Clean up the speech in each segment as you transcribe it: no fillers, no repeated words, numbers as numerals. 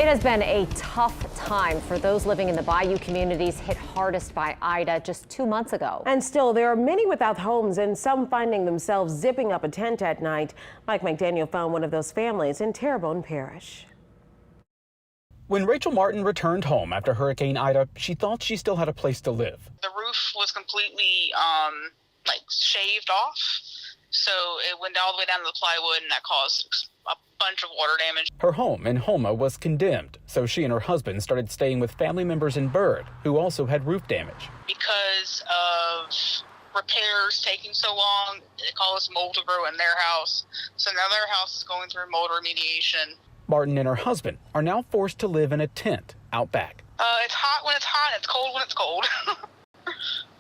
It has been a tough time for those living in the bayou communities hit hardest by Ida just 2 months ago. And still, there are many without homes and some finding themselves zipping up a tent at night. Mike McDaniel found one of those families in Terrebonne Parish. When Rachael Martin returned home after Hurricane Ida, she thought she still had a place to live. The roof was completely shaved off, so it went all the way down to the plywood, and that caused a bunch of water damage. Her home in Houma was condemned, so she and her husband started staying with family members in Bird, who also had roof damage. Because of repairs taking so long, it caused mold to grow in their house, so now their house is going through mold remediation. Martin and her husband are now forced to live in a tent out back. It's hot when it's hot, it's cold when it's cold.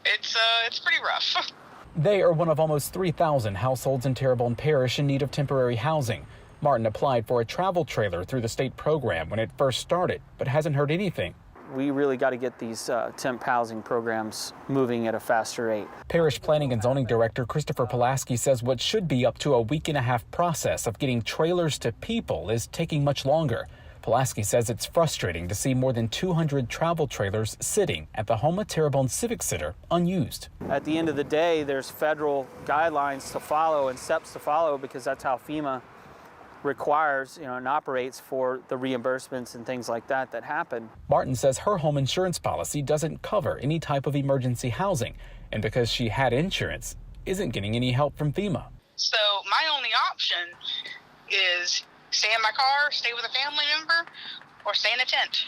It's pretty rough. They are one of almost 3,000 households in Terrebonne Parish in need of temporary housing. Martin applied for a travel trailer through the state program when it first started, but hasn't heard anything. We really got to get these temp housing programs moving at a faster rate. Parish Planning and Zoning Director Christopher Pulaski says what should be up to a week-and-a-half process of getting trailers to people is taking much longer. Pulaski says it's frustrating to see more than 200 travel trailers sitting at the Houma Terrebonne Civic Center unused. At the end of the day, there's federal guidelines to follow and steps to follow because that's how FEMA requires, and operates for the reimbursements and things like that happen. Martin says her home insurance policy doesn't cover any type of emergency housing, and because she had insurance, isn't getting any help from FEMA. So my only option is stay in my car, stay with a family member, or stay in a tent.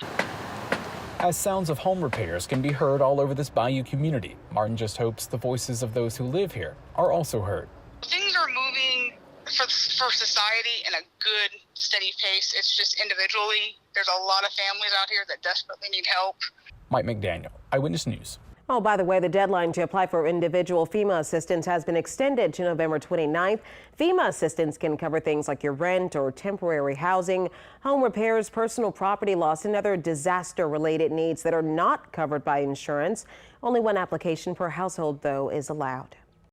As sounds of home repairs can be heard all over this bayou community, Martin just hopes the voices of those who live here are also heard. Things are moving for society in a good, steady pace. It's just individually, there's a lot of families out here that desperately need help. Mike McDaniel, Eyewitness News. Oh, by the way, the deadline to apply for individual FEMA assistance has been extended to November 29th. FEMA assistance can cover things like your rent or temporary housing, home repairs, personal property loss, and other disaster-related needs that are not covered by insurance. Only one application per household, though, is allowed.